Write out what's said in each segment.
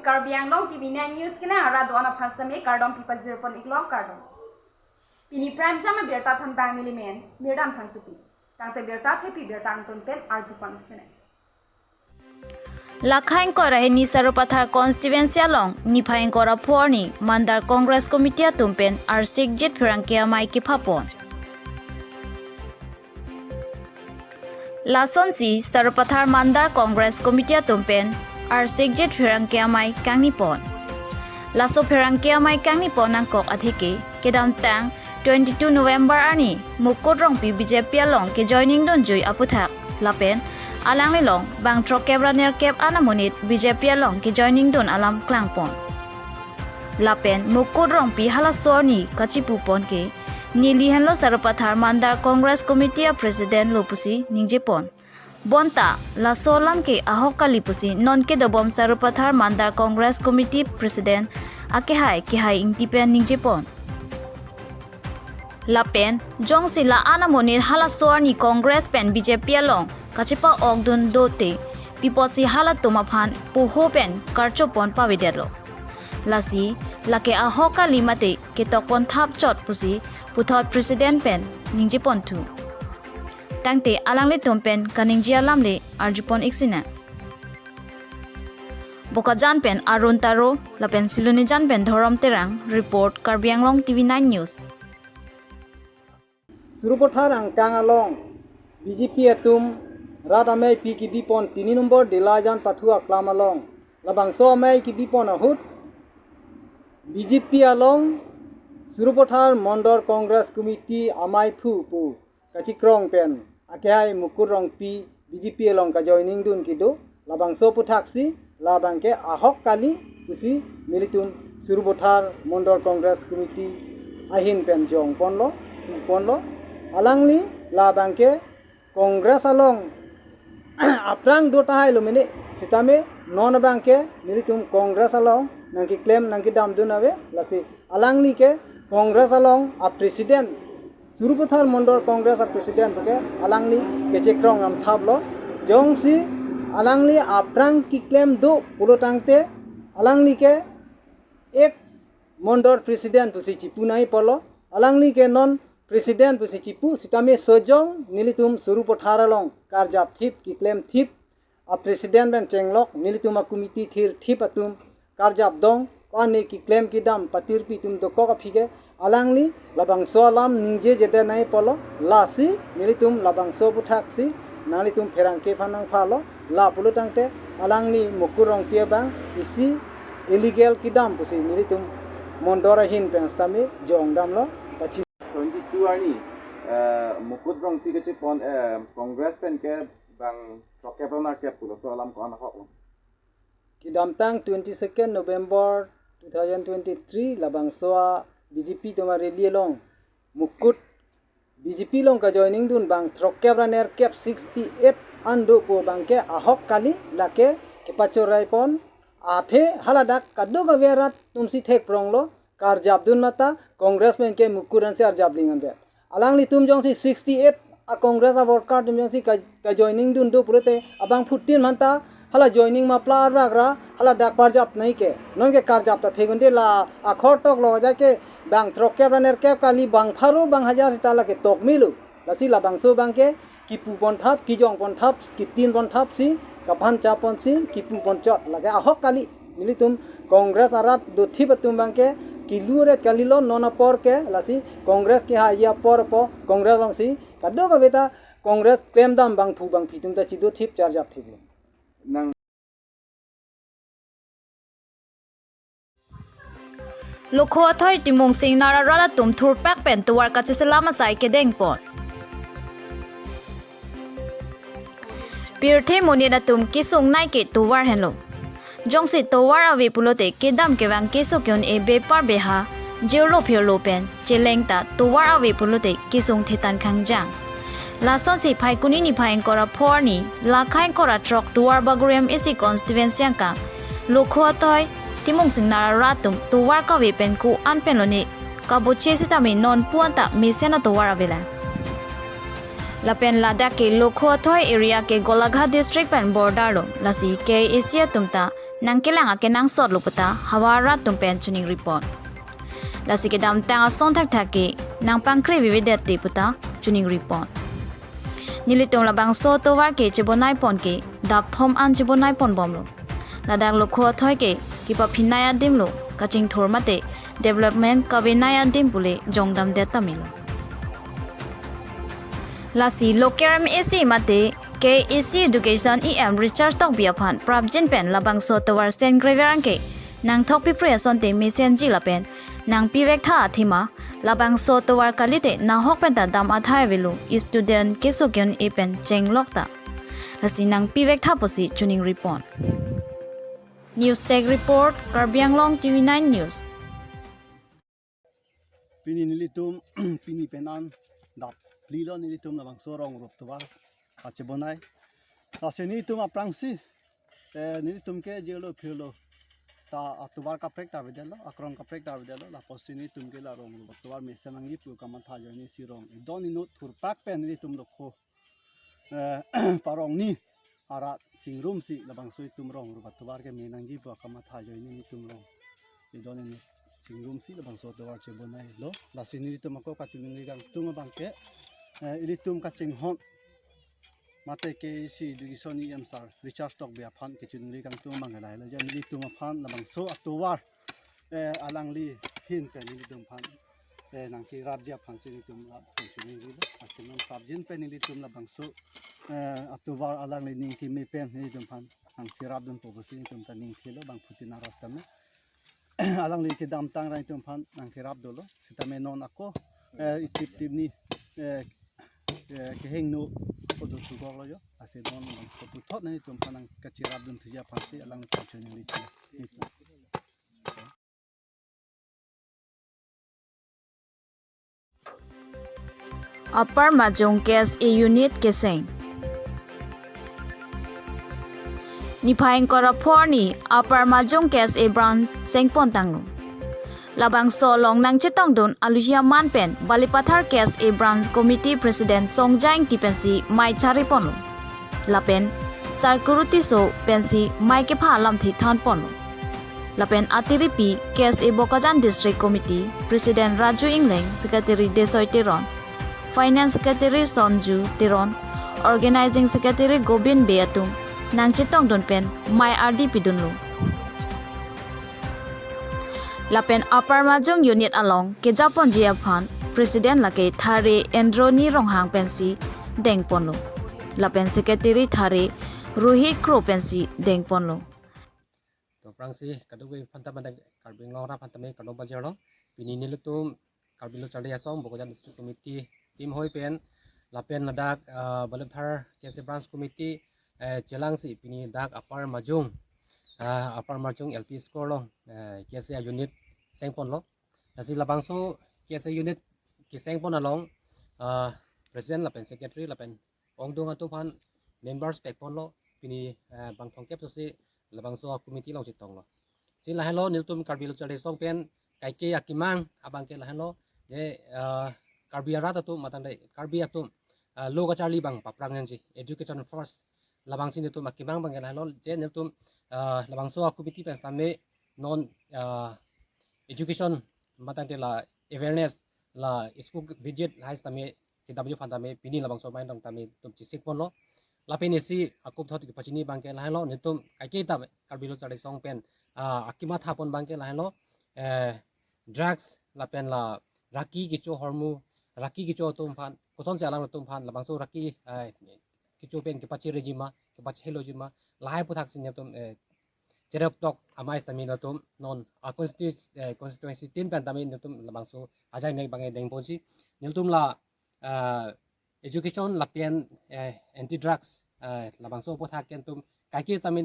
Karbi Anglong Tv9 News kena arah doa na pasame kardom people 0.1 kardom. Pini prime jam berta tentang milimen mirdam thansupi. Tangte berta thepi berta antun pen arjupan sene. Lakhain kora he ni saropathar constituency along ni phain kora phorni mandar congress committee tumpen arsik jet phirangkia mai ki phapon. Lason si saropathar mandar congress committee tumpen arsik jet phirangkia mai kangni pon. Laso phirangkia mai kangni pon angkok adhike kedam tang 22 November ani mukodrong pi BJP along ke joining don joy aputhak lapen alang lelong bang trok kebra ner kep anamonit BJP along ke joining don alam klangpon lapen mukodrong pi halasoni kachipu pon ke nili hanlo saropathar mandar congress committee president lopusi ningjepon bonta lasolam ke ahokali pusi non ke dobom saropathar mandar congress committee president akehai kehai ingtipen ningjepon lapen jong sila anamonit halasoni congress pen BJP along kachipa ogdun dote piposi halat tomaphan poho pen karchopon pavidelo lasi lake ahoka limate ke tokpon thap chot pusi puthot president pen ningjepon thu tangte alangle tompen kaningjia lamle arjupon iksina bokajan pen arun taro lapen siloni jan pen thorom terang report Karbi Anglong Tv9 News Surupothar angkang along BJP atum radamai PKB pon 3 number delajan pathua klam along labangso mai kibi pon ahut BJP along Surupothar Mandar Congress Committee amai phu pu kachikrong pen akhai mukurong pi BJP along ka joining dun kido labangso puthaksi labangke ahok kali kusi militun Surupothar Mandar Congress Committee ahin pen jong ponlo alangli labangke Congress along aprang dota hai lo mene sitame non bangke militum Congress along nangki claim nangki dam dunave lasi alangli ke Congress along a president Surupothar Mandar Congress a president ke alangli ke chekrong am thablo jongsi alangli aprang ki claim do pulotangte alangli ke ex Mandar president pusi chipunai polo alangli ke non President pusi cipu sitame sojong nilitum Surupothar along karjap thip ki claim thip a president ben chenglok nilitum a committee thir thip atum karjap dong kane ki claim ki dam patir pi tum do ko phige alangli labang so lam ningje jete nai polo lasi nilitum labang so puthaksi nalitum pherang ke phanang phalo la pulutangte alangli mukurong pia bang isi illegal ki dam pusi nilitum mondora hin penstame jong dam lo 22 ani mukudrong pi ke pon congress pen ke bang trokepona ke pulo so alam ko ana hok kidam tang 22 November 2023 labang soa BJP toma rally long mukut BJP long ka joining dun bang trokebra ner kep 68 ando po bang ke ahok kali lake ke pachorai pon athe haladak kaddo ga verat tumsi thek pronglo kar jabdun mata congressman ke mukuran se ar jablingan be alangli tum jong si 68 a congress a worker tum jong si ka joining dun do purete abang 15 manta hala joining ma plar ragra hala dak par jap nahi ke non ke kar jap ta thegunde la a khortok lo ja ke bang trokke raner ke kali bang pharu bang hajar tala ke tok milu lasi la bang so bang ke ki pu pon thap ki jong pon thap ki tin pon thap si ka phan cha pon si ki pu pon chot lage a hok kali nilitum congress arat do thibatum bang ke kilure kalilo nona por ke lasi congress ke ha ya por po congress long si kaddo ka beta congress claim dam bang phu bang phitum ta chido thip charge up thip nang lokho athoi timong sing nara rala tum thur pak pen tuwar ka chiselama sai ke deng pon pirthe monina tum kisung nai ke tuwar henlo jongsi towar awe pulote kedam ke bang keso kyon e bepar beha jelo phirlo pen chelengta towar awe pulote kisung thetan khangjang lason si phaikuni ni phain kora phorni lakhain kora trok tuwar baguriam isi constituency ka lokho toy timung singnara ratum towar ka we pen ku anpen loni ka boche sitami non puanta mesena towar avela lapen ladakh ke lokho athoi area ke golagha district pen border lo lasi ke asia tumta nang kelang ake nang sot lupata hawara tumpen chuning report lasi ke dam tang ason thak thaki nang pangkre vividati puta chuning report nilitong labang so to war ke chebonai pon ke dap thom an chebonai pon bomlo ladak lokho thoi ke kipa phinaya dimlo kaching thor mate development kavinaya dim pule jongdam de tamilo lasi lokeram ac mate ke ac education em research tok biaphan prabjin pen labang so to war sen graverang ke nang thok pi preson te mesen ji lapen nang piwek tha athima labang so to war kalite na hok pen ta dam athai velu student ke sokyon epen chenglokta lasi nang piwek tha posi chuning report news tech report Karbi Anglong Tv9 news pini nilitum pini penan dap lilo nilitum labang sorong rup tuwa kacebonai taseni tum aprangsi nilitum ke jelo philo ta atubar kaprek ta vedelo akrong kaprek ta vedelo la posini tum ke la rong rup tuwa mesanangi pu kamatha joni sirong doni no thurpak pen nilitum lokho parong ni ara chingrum si labang soi tum rong rup tuwa ke menangi pu kamatha joni tum rong doni ni chingrum si labang so tuwa chebonai lo la sini tum ko kachuni gang tum bangke ilitum kaching hon mate ke si education em sar research tok bia phan ke chuni gang tum mangalai la jan ilitum phan labang so atuwar alang li hin pe ilitum phan nang ki rab dia phan si ilitum la chuni ri lo asimon sabjin pe ilitum labang so atuwar alang li ning ki me pen ilitum phan nang ki rab dun po si ilitum ta ning khilo bang putina rastam alang li ke dam tang rai tum phan nang ki rab dolo kita me non ako itip tip ni ke heng no podo tu gol yo ase don ko tu thot ni tum phan nang ka chirab dun thia phan si alang li chuni li upper majong case a unit keseng Nipaing korapor ni upper majong case a branch sengpon tanglu labang so long nang chitong don alusia manpen balipathar case a branch committee president songjang tipensi mai charipon lapen sarkuruti so pensi mai ke pha lam thi than pon lapen atiripi case a bokajan district committee president Raju Anglong secretary Desoi Teron finance secretary Sonju Teron organizing secretary Gobin Beatum nang chitong don pen mai RD pidunlu lapen upper majong unit along ke japon jia phan president lake thare Androni ronghang pensi dengponlu lapen secretary thare Rohit Kro pensi dengponlu to prangsi kadugui phanta bandang Karbi Anglong ra phantame kadong bajero pini nilutum Karbi lo chali asom bokojan district committee team hoi pen lapen ladak balethar kese branch committee chelang si pini dak upper majong LP score lo kese unit sengpon lo nasi labang so kese unit ki sengpon along president lapen secretary lapen ongdong atu phan members pekpon lo pini bang thongkep so si labang so committee lo chitong lo si la hello niltum Karbi lo chale song pen kaike akimang abang ke la hello je Karbi arat atu matang dai Karbi atum lo ka charli bang paprang nji education first labang sin itu makimang bang la hello je niltum labang so committee pen tame non education matang de la awareness la school visit hai tame kw phantame pini labang so main dong tame tum chisik pon lo lapeni si akup thot ki pachini bangke la hello nitum kaike ta Karbi lo chale song pen akima thapon bangke la hello drugs lapen la raki kicho hormu raki kicho tum phan koson chalang tum phan labang so raki kicho pen ki pachi regima ki pachi helojima lai puthak sin tum jerap tok amai stamina tum non constituency tin pen tamin tum labang so ajai mek bangai deng ponsi niltum la education lapian anti drugs labang so pothak ken tum kaike tamin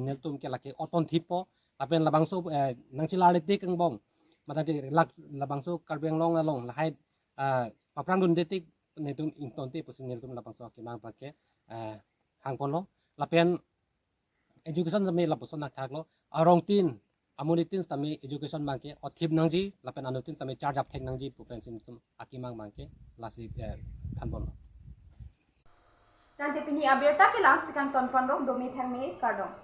niltum ke lake oton thipo lapen labang so nangchilare te kang bong matati lak labang so Karbi Anglong along lahai paprang dun detik netum intonte pusin niltum labang so kimang pake hangpon lo lapen education sami lapuson nak thak lo arong tin amunitin sami education bangke othip nangji lapen anutin sami charge up thek nangji pupensin tum akimang bangke lasi thanpon lo Tante pini abirta ke lang sikang ton pondok domi thermi kardong